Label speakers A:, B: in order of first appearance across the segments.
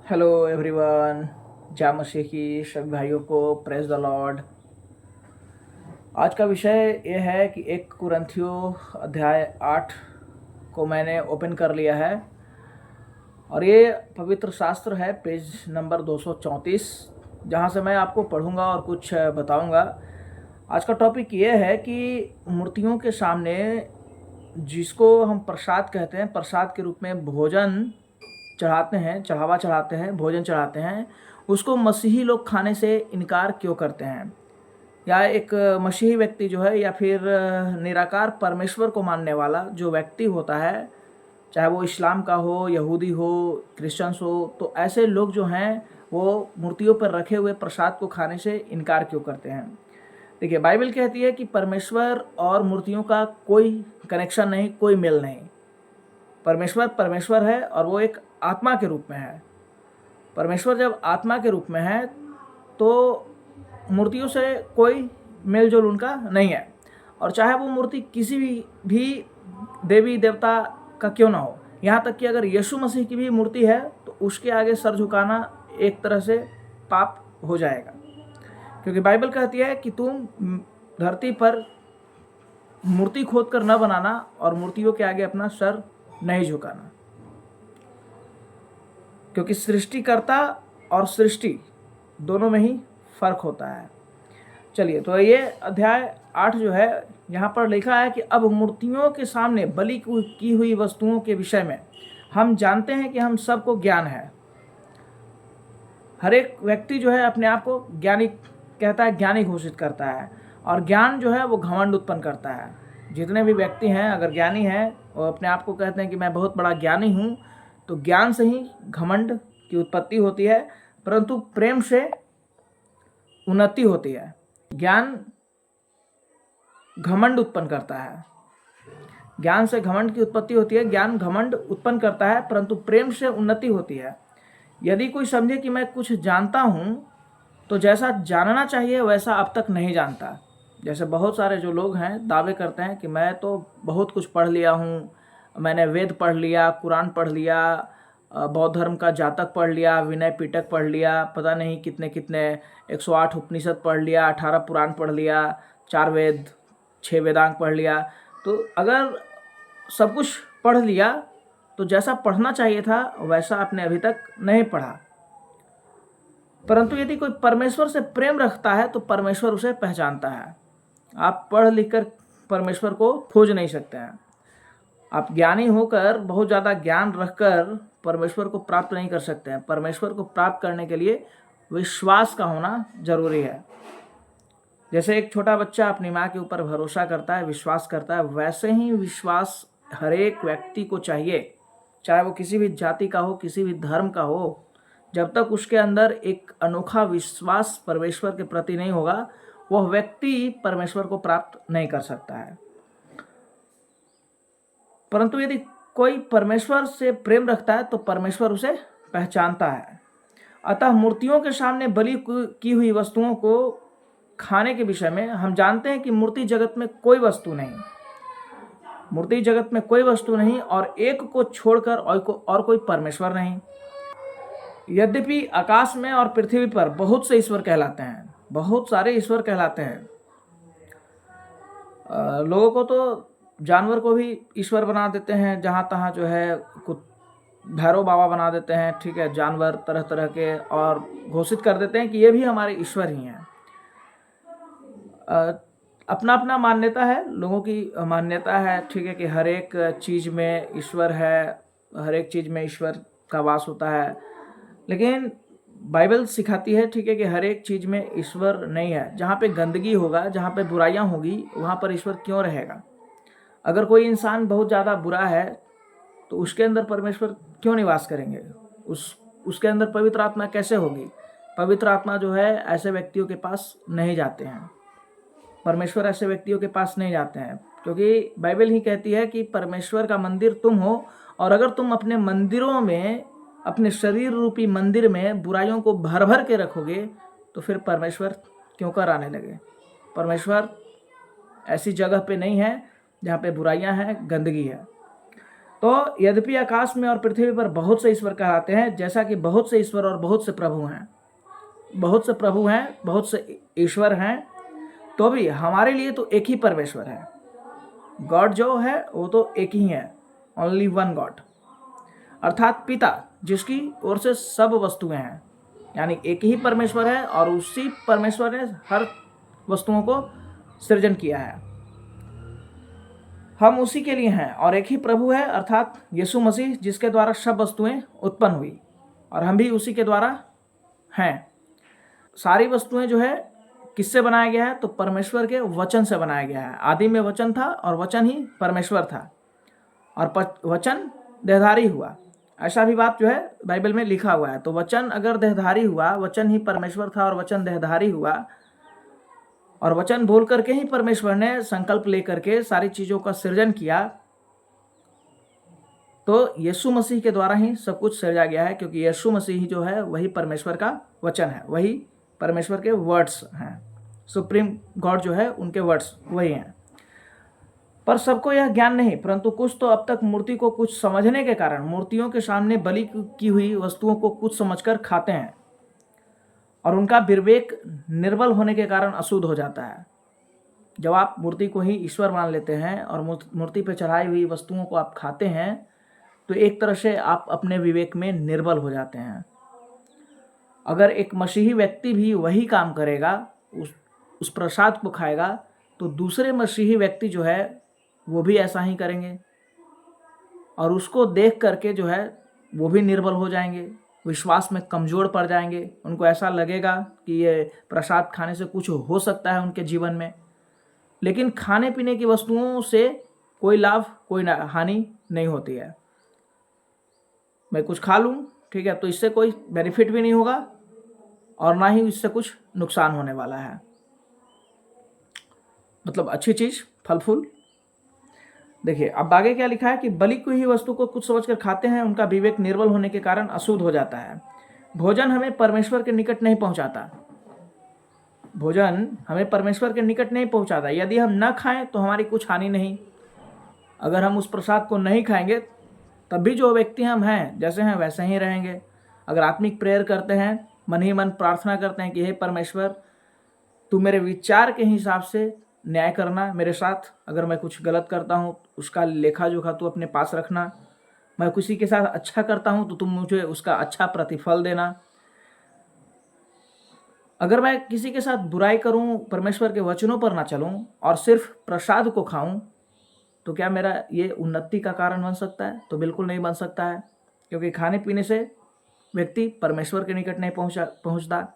A: Hello everyone. जय मसीह की सभी भाइयों को प्रेज द लॉर्ड। आज का विषय ये है कि 1 कुरिन्थियों अध्याय 8 को मैंने ओपन कर लिया है और ये पवित्र शास्त्र है पेज नंबर 234, जहाँ से मैं आपको पढ़ूंगा और कुछ बताऊंगा। आज का टॉपिक ये है कि मूर्तियों के सामने जिसको हम प्रसाद कहते हैं, प्रसाद के रूप में भोजन चढ़ाते हैं, चढ़ावा चढ़ाते हैं, भोजन चढ़ाते हैं, उसको मसीही लोग खाने से इनकार क्यों करते हैं। या एक मसीही व्यक्ति जो है या फिर निराकार परमेश्वर को मानने वाला जो व्यक्ति होता है, चाहे वो इस्लाम का हो, यहूदी हो, क्रिश्चियंस हो, तो ऐसे लोग जो हैं वो मूर्तियों पर रखे हुए प्रसाद को खाने से इनकार क्यों करते हैं। देखिए, बाइबल कहती है कि परमेश्वर और मूर्तियों का कोई कनेक्शन नहीं, कोई मेल नहीं। परमेश्वर परमेश्वर है और वो एक आत्मा के रूप में है। परमेश्वर जब आत्मा के रूप में है तो मूर्तियों से कोई मेल जोल उनका नहीं है, और चाहे वो मूर्ति किसी भी देवी देवता का क्यों ना हो। यहाँ तक कि अगर यीशु मसीह की भी मूर्ति है तो उसके आगे सर झुकाना एक तरह से पाप हो जाएगा, क्योंकि बाइबल कहती है कि तुम धरती पर मूर्ति खोद कर न बनाना और मूर्तियों के आगे अपना सर नहीं झुकाना, क्योंकि सृष्टिकर्ता और सृष्टि दोनों में ही फर्क होता है। चलिए, तो ये अध्याय 8 जो है, यहाँ पर लिखा है कि अब मूर्तियों के सामने बलि की हुई वस्तुओं के विषय में हम जानते हैं कि हम सबको ज्ञान है। हर एक व्यक्ति जो है अपने आप को ज्ञानी कहता है, ज्ञानी घोषित करता है, और ज्ञान जो है वो घमंड उत्पन्न करता है। जितने भी व्यक्ति हैं, अगर ज्ञानी हैं, वो अपने आप को कहते हैं कि मैं बहुत बड़ा ज्ञानी हूँ, तो ज्ञान से ही घमंड की उत्पत्ति होती है, परंतु प्रेम से उन्नति होती है। ज्ञान घमंड उत्पन्न करता है, ज्ञान से घमंड की उत्पत्ति होती है, ज्ञान घमंड उत्पन्न करता है, परंतु प्रेम से उन्नति होती है। यदि कोई समझे कि मैं कुछ जानता हूँ तो जैसा जानना चाहिए वैसा अब तक नहीं जानता। जैसे बहुत सारे जो लोग हैं दावे करते हैं कि मैं तो बहुत कुछ पढ़ लिया हूँ, मैंने वेद पढ़ लिया, कुरान पढ़ लिया, बौद्ध धर्म का जातक पढ़ लिया, विनय पिटक पढ़ लिया, पता नहीं कितने कितने 108 उपनिषद पढ़ लिया, 18 पुराण पढ़ लिया, 4 वेद, 6 वेदांग पढ़ लिया। तो अगर सब कुछ पढ़ लिया तो जैसा पढ़ना चाहिए था वैसा आपने अभी तक नहीं पढ़ा। परंतु यदि कोई परमेश्वर से प्रेम रखता है तो परमेश्वर उसे पहचानता है। आप पढ़ लिख कर परमेश्वर को खोज नहीं सकते हैं। आप ज्ञानी होकर, बहुत ज़्यादा ज्ञान रखकर परमेश्वर को प्राप्त नहीं कर सकते हैं। परमेश्वर को प्राप्त करने के लिए विश्वास का होना जरूरी है। जैसे एक छोटा बच्चा अपनी माँ के ऊपर भरोसा करता है, विश्वास करता है, वैसे ही विश्वास हर एक व्यक्ति को चाहिए, चाहे वो किसी भी जाति का हो, किसी भी धर्म का हो। जब तक उसके अंदर एक अनोखा विश्वास परमेश्वर के प्रति नहीं होगा, वह व्यक्ति परमेश्वर को प्राप्त नहीं कर सकता है। परंतु यदि कोई परमेश्वर से प्रेम रखता है तो परमेश्वर उसे पहचानता है। अतः मूर्तियों के सामने बलि की हुई वस्तुओं को खाने के विषय में हम जानते हैं कि मूर्ति जगत में कोई वस्तु नहीं, मूर्ति जगत में कोई वस्तु नहीं, और एक को छोड़कर और कोई परमेश्वर नहीं। यद्यपि आकाश में और पृथ्वी पर बहुत से ईश्वर कहलाते हैं, बहुत सारे ईश्वर कहलाते हैं। लोगों को तो, जानवर को भी ईश्वर बना देते हैं, जहाँ तहाँ जो है कुछ भैरव बाबा बना देते हैं, ठीक है, जानवर तरह तरह के, और घोषित कर देते हैं कि ये भी हमारे ईश्वर ही हैं। अपना अपना मान्यता है, लोगों की मान्यता है, ठीक है, कि हर एक चीज़ में ईश्वर है, हर एक चीज़ में ईश्वर का वास होता है। लेकिन बाइबल सिखाती है, ठीक है, कि हर एक चीज़ में ईश्वर नहीं है। जहाँ पे गंदगी होगा, जहाँ पे बुराइयाँ होगी, वहाँ पर ईश्वर क्यों रहेगा। अगर कोई इंसान बहुत ज़्यादा बुरा है तो उसके अंदर परमेश्वर क्यों निवास करेंगे, उसके अंदर पवित्र आत्मा कैसे होगी। पवित्र आत्मा जो है ऐसे व्यक्तियों के पास नहीं जाते हैं, परमेश्वर ऐसे व्यक्तियों के पास नहीं जाते हैं, क्योंकि बाइबल ही कहती है कि परमेश्वर का मंदिर तुम हो, और अगर तुम अपने मंदिरों में, अपने शरीर रूपी मंदिर में बुराइयों को भर भर के रखोगे तो फिर परमेश्वर क्यों कर आने लगे। परमेश्वर ऐसी जगह पे नहीं है जहाँ पे बुराइयाँ हैं, गंदगी है। तो यद्यपि आकाश में और पृथ्वी पर बहुत से ईश्वर कहलाते हैं, जैसा कि बहुत से ईश्वर और बहुत से प्रभु हैं, बहुत से प्रभु हैं, बहुत से ईश्वर हैं, तो भी हमारे लिए तो एक ही परमेश्वर है। गॉड जो है वो तो एक ही है, ओनली वन गॉड, अर्थात पिता, जिसकी ओर से सब वस्तुएं हैं। यानी एक ही परमेश्वर है और उसी परमेश्वर ने हर वस्तुओं को सृजन किया है। हम उसी के लिए हैं और एक ही प्रभु है, अर्थात यीशु मसीह, जिसके द्वारा सब वस्तुएं उत्पन्न हुई और हम भी उसी के द्वारा हैं। सारी वस्तुएं जो है किससे बनाया गया है? तो परमेश्वर के वचन से बनाया गया है। आदि में वचन था और वचन ही परमेश्वर था और वचन देहधारी हुआ। ऐसा भी बात जो है बाइबल में लिखा हुआ है। तो वचन अगर देहधारी हुआ, वचन ही परमेश्वर था और वचन देहधारी हुआ, और वचन बोल करके ही परमेश्वर ने संकल्प लेकर के सारी चीज़ों का सृजन किया, तो यीशु मसीह के द्वारा ही सब कुछ सृजा गया है, क्योंकि यीशु मसीह जो है वही परमेश्वर का वचन है, वही परमेश्वर के वर्ड्स हैं। सुप्रीम गॉड जो है उनके वर्ड्स वही हैं। पर सबको यह ज्ञान नहीं, परंतु कुछ तो अब तक मूर्ति को कुछ समझने के कारण मूर्तियों के सामने बलि की हुई वस्तुओं को कुछ समझकर खाते हैं और उनका विवेक निर्बल होने के कारण अशुद्ध हो जाता है। जब आप मूर्ति को ही ईश्वर मान लेते हैं और मूर्ति पर चढ़ाई हुई वस्तुओं को आप खाते हैं, तो एक तरह से आप अपने विवेक में निर्बल हो जाते हैं। अगर एक मसीही व्यक्ति भी वही काम करेगा, उस प्रसाद को खाएगा, तो दूसरे मसीही व्यक्ति जो है वो भी ऐसा ही करेंगे और उसको देख करके जो है वो भी निर्बल हो जाएंगे, विश्वास में कमज़ोर पड़ जाएंगे। उनको ऐसा लगेगा कि ये प्रसाद खाने से कुछ हो सकता है उनके जीवन में, लेकिन खाने पीने की वस्तुओं से कोई लाभ, कोई हानि नहीं होती है। मैं कुछ खा लूँ, ठीक है, तो इससे कोई बेनिफिट भी नहीं होगा और ना ही इससे कुछ नुकसान होने वाला है। मतलब अच्छी चीज़, फल फूल। देखिए अब आगे क्या लिखा है कि बलि की हुई वस्तु को कुछ समझकर खाते हैं, उनका विवेक निर्बल होने के कारण अशुद्ध हो जाता है। भोजन हमें परमेश्वर के निकट नहीं पहुंचाता। भोजन हमें परमेश्वर के निकट नहीं पहुंचाता। यदि हम न खाएं तो हमारी कुछ हानि नहीं। अगर हम उस प्रसाद को नहीं खाएंगे तब भी जो व्यक्ति हम हैं, जैसे हैं वैसे ही रहेंगे। अगर आत्मिक प्रेयर करते हैं, मन ही मन प्रार्थना करते हैं कि हे परमेश्वर, तू मेरे विचार के हिसाब से न्याय करना मेरे साथ, अगर मैं कुछ गलत करता हूँ उसका लेखा जोखा तू अपने पास रखना, मैं किसी के साथ अच्छा करता हूँ तो तुम मुझे उसका अच्छा प्रतिफल देना। अगर मैं किसी के साथ बुराई करूँ, परमेश्वर के वचनों पर ना चलूँ और सिर्फ प्रसाद को खाऊँ, तो क्या मेरा ये उन्नति का कारण बन सकता है? तो बिल्कुल नहीं बन सकता है, क्योंकि खाने पीने से व्यक्ति परमेश्वर के निकट नहीं पहुँचता।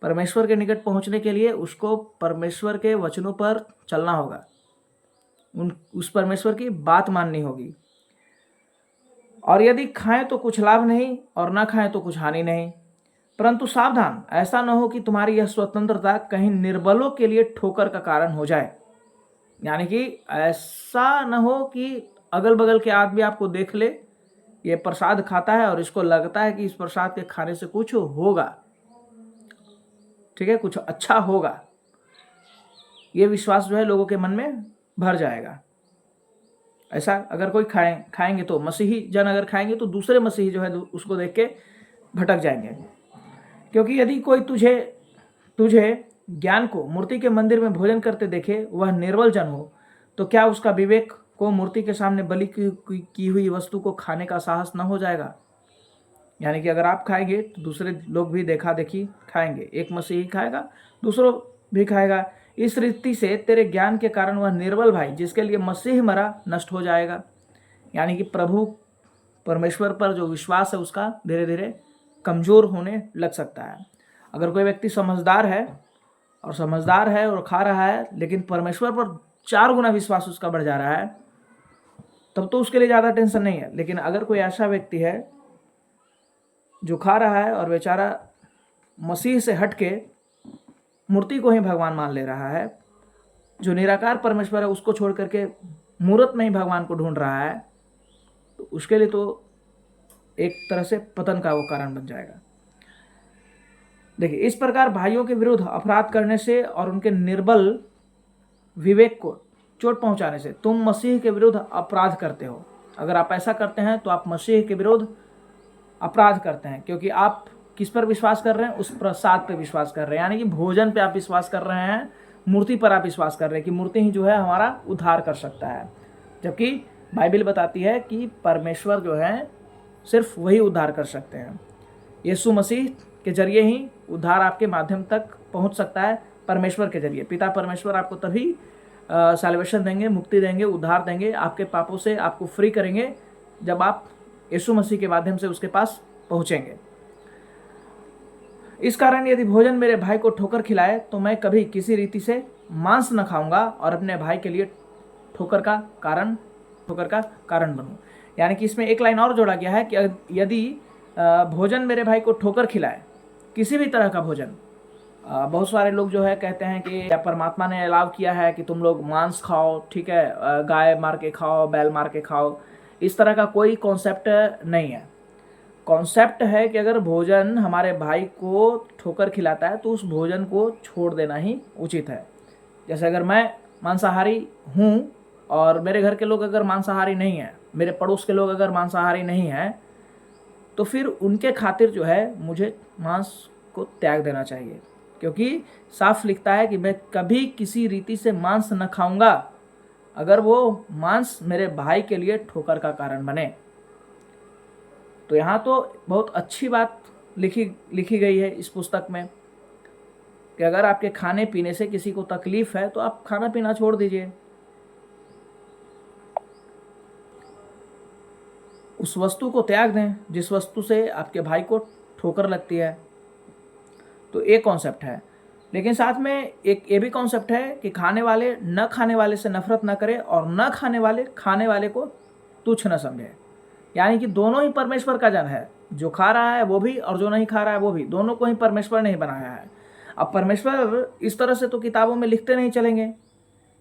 A: परमेश्वर के निकट पहुंचने के लिए उसको परमेश्वर के वचनों पर चलना होगा, उस परमेश्वर की बात माननी होगी। और यदि खाएं तो कुछ लाभ नहीं और ना खाएं तो कुछ हानि नहीं। परंतु सावधान, ऐसा न हो कि तुम्हारी यह स्वतंत्रता कहीं निर्बलों के लिए ठोकर का कारण हो जाए। यानी कि ऐसा न हो कि अगल बगल के आदमी आपको देख ले, ये प्रसाद खाता है और इसको लगता है कि इस प्रसाद के खाने से कुछ होगा, ठीक है, कुछ अच्छा होगा। ये विश्वास जो है लोगों के मन में भर जाएगा। ऐसा अगर कोई खाएंगे तो मसीही जन अगर खाएंगे तो दूसरे मसीही जो है उसको देख के भटक जाएंगे। क्योंकि यदि कोई तुझे ज्ञान को मूर्ति के मंदिर में भोजन करते देखे, वह निर्बल जन हो, तो क्या उसका विवेक को मूर्ति के सामने बलि की हुई वस्तु को खाने का साहस न हो जाएगा? यानी कि अगर आप खाएंगे तो दूसरे लोग भी देखा देखी खाएंगे। एक मसीही खाएगा, दूसरों भी खाएगा। इस रीति से तेरे ज्ञान के कारण वह निर्बल भाई जिसके लिए मसीह मरा नष्ट हो जाएगा। यानी कि प्रभु परमेश्वर पर जो विश्वास है उसका धीरे धीरे कमज़ोर होने लग सकता है। अगर कोई व्यक्ति समझदार है और खा रहा है, लेकिन परमेश्वर पर 4 गुना विश्वास उसका बढ़ जा रहा है, तब तो उसके लिए ज़्यादा टेंशन नहीं है। लेकिन अगर कोई ऐसा व्यक्ति है जो खा रहा है और बेचारा मसीह से हट के मूर्ति को ही भगवान मान ले रहा है, जो निराकार परमेश्वर है उसको छोड़ करके मूर्त में ही भगवान को ढूंढ रहा है, तो उसके लिए तो एक तरह से पतन का वो कारण बन जाएगा। देखिए, इस प्रकार भाइयों के विरुद्ध अपराध करने से और उनके निर्बल विवेक को चोट पहुंचाने से तुम मसीह के विरुद्ध अपराध करते हो। अगर आप ऐसा करते हैं तो आप मसीह के विरुद्ध अपराध करते हैं, क्योंकि आप किस पर विश्वास कर रहे हैं? उस प्रसाद पे विश्वास कर रहे हैं, यानी कि भोजन पे आप विश्वास कर रहे हैं, मूर्ति पर आप विश्वास कर रहे हैं कि मूर्ति ही जो है हमारा उद्धार कर सकता है। जबकि बाइबल बताती है कि परमेश्वर जो है सिर्फ वही उद्धार कर सकते हैं। यीशु मसीह के जरिए ही उद्धार आपके माध्यम तक पहुंच सकता है, परमेश्वर के जरिए। पिता परमेश्वर आपको तभी सैल्वेशन देंगे, मुक्ति देंगे, उद्धार देंगे, आपके पापों से आपको फ्री करेंगे जब आप यीशु मसीह के माध्यम से उसके पास पहुंचेंगे। इस कारण यदि भोजन मेरे भाई को ठोकर खिलाए तो मैं कभी किसी रीति से मांस न खाऊंगा और अपने भाई के लिए ठोकर का कारण बनूं। यानी कि इसमें एक लाइन और जोड़ा गया है कि यदि भोजन मेरे भाई को ठोकर खिलाए, किसी भी तरह का भोजन। बहुत सारे लोग जो है कहते हैं कि परमात्मा ने अलाउ किया है कि तुम लोग मांस खाओ, ठीक है, गाय मार के खाओ, बैल मार के खाओ। इस तरह का कोई कॉन्सेप्ट नहीं है। कॉन्सेप्ट है कि अगर भोजन हमारे भाई को ठोकर खिलाता है तो उस भोजन को छोड़ देना ही उचित है। जैसे अगर मैं मांसाहारी हूँ और मेरे घर के लोग अगर मांसाहारी नहीं हैं, मेरे पड़ोस के लोग अगर मांसाहारी नहीं हैं, तो फिर उनके खातिर जो है मुझे मांस को त्याग देना चाहिए, क्योंकि साफ लिखता है कि मैं कभी किसी रीति से मांस न खाऊंगा अगर वो मांस मेरे भाई के लिए ठोकर का कारण बने। तो यहाँ तो बहुत अच्छी बात लिखी गई है इस पुस्तक में कि अगर आपके खाने पीने से किसी को तकलीफ है तो आप खाना पीना छोड़ दीजिए, उस वस्तु को त्याग दें जिस वस्तु से आपके भाई को ठोकर लगती है। तो एक कॉन्सेप्ट है, लेकिन साथ में एक ये भी कॉन्सेप्ट है कि खाने वाले न खाने वाले से नफरत न करे और न खाने वाले को तुच्छ न समझे। यानी कि दोनों ही परमेश्वर का जन है, जो खा रहा है वो भी और जो नहीं खा रहा है वो भी, दोनों को ही परमेश्वर ने ही बनाया है। अब परमेश्वर इस तरह से तो किताबों में लिखते नहीं चलेंगे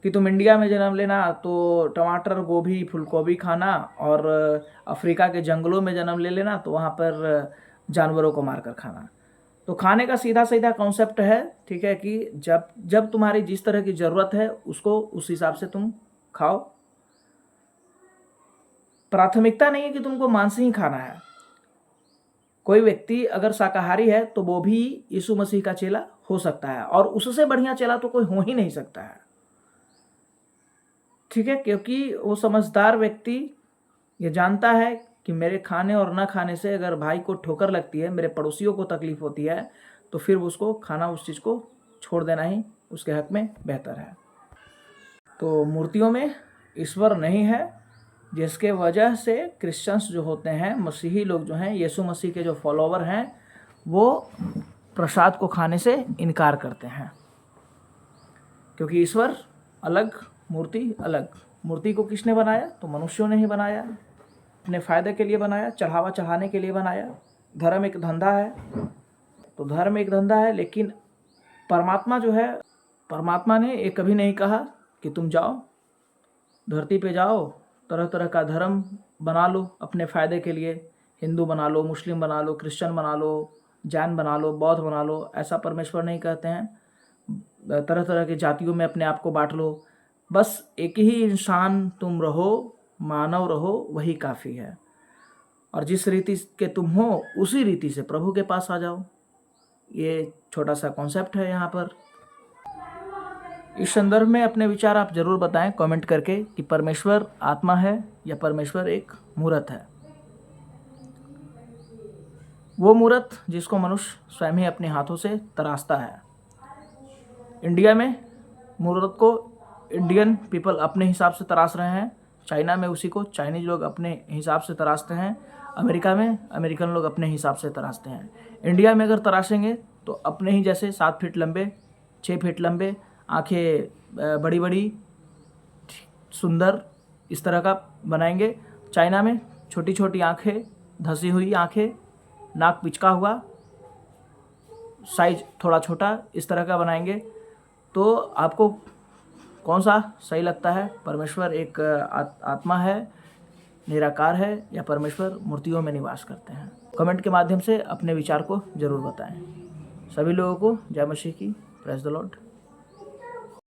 A: कि तुम इंडिया में जन्म लेना तो टमाटर, गोभी, फूलगोभी खाना, और अफ्रीका के जंगलों में जन्म ले लेना तो वहाँ पर जानवरों को मारकर खाना। तो खाने का सीधा सीधा कॉन्सेप्ट है, ठीक है, कि जब तुम्हारी जिस तरह की ज़रूरत है उसको उस हिसाब से तुम खाओ। प्राथमिकता नहीं है कि तुमको मांस ही खाना है। कोई व्यक्ति अगर शाकाहारी है तो वो भी यीशु मसीह का चेला हो सकता है, और उससे बढ़िया चेला तो कोई हो ही नहीं सकता है, ठीक है, क्योंकि वो समझदार व्यक्ति ये जानता है कि मेरे खाने और ना खाने से अगर भाई को ठोकर लगती है, मेरे पड़ोसियों को तकलीफ होती है, तो फिर उसको खाना, उस चीज़ को छोड़ देना ही उसके हक में बेहतर है। तो मूर्तियों में ईश्वर नहीं है, जिसके वजह से क्रिश्चियंस जो होते हैं, मसीही लोग जो हैं, यीशु मसीह के जो फॉलोवर हैं, वो प्रसाद को खाने से इनकार करते हैं, क्योंकि ईश्वर अलग, मूर्ति अलग। मूर्ति को किसने बनाया? तो मनुष्यों ने ही बनाया, अपने फ़ायदे के लिए बनाया, चढ़ावा चढ़ाने के लिए बनाया। धर्म एक धंधा है, तो धर्म एक धंधा है, लेकिन परमात्मा जो है, परमात्मा ने ये कभी नहीं कहा कि तुम जाओ धरती पे जाओ, तरह तरह का धर्म बना लो अपने फ़ायदे के लिए, हिंदू बना लो, मुस्लिम बना लो, क्रिश्चियन बना लो, जैन बना लो, बौद्ध बना लो। ऐसा परमेश्वर नहीं कहते हैं। तरह तरह की जातियों में अपने आप को बांट लो, बस एक ही इंसान तुम रहो, मानव रहो, वही काफ़ी है। और जिस रीति के तुम हो उसी रीति से प्रभु के पास आ जाओ। ये छोटा सा कॉन्सेप्ट है यहाँ पर। इस संदर्भ में अपने विचार आप जरूर बताएं कमेंट करके कि परमेश्वर आत्मा है या परमेश्वर एक मूर्त है। वो मूर्त जिसको मनुष्य स्वयं ही अपने हाथों से तराशता है। इंडिया में मूर्त को इंडियन पीपल अपने हिसाब से तराश रहे हैं, चाइना में उसी को चाइनीज लोग अपने हिसाब से तराशते हैं, अमेरिका में अमेरिकन लोग अपने हिसाब से तराशते हैं। इंडिया में अगर तराशेंगे तो अपने ही जैसे 7 फीट लंबे, 6 फीट लंबे, आँखें बड़ी बड़ी, सुंदर, इस तरह का बनाएंगे। चाइना में छोटी छोटी आँखें, धंसी हुई आँखें, नाक पिचका हुआ, साइज थोड़ा छोटा, इस तरह का बनाएंगे। तो आपको कौन सा सही लगता है? परमेश्वर एक आत्मा है, निराकार है, या परमेश्वर मूर्तियों में निवास करते हैं? कमेंट के माध्यम से अपने विचार को जरूर बताएं। सभी लोगों को जय मसीह की। Praise the Lord.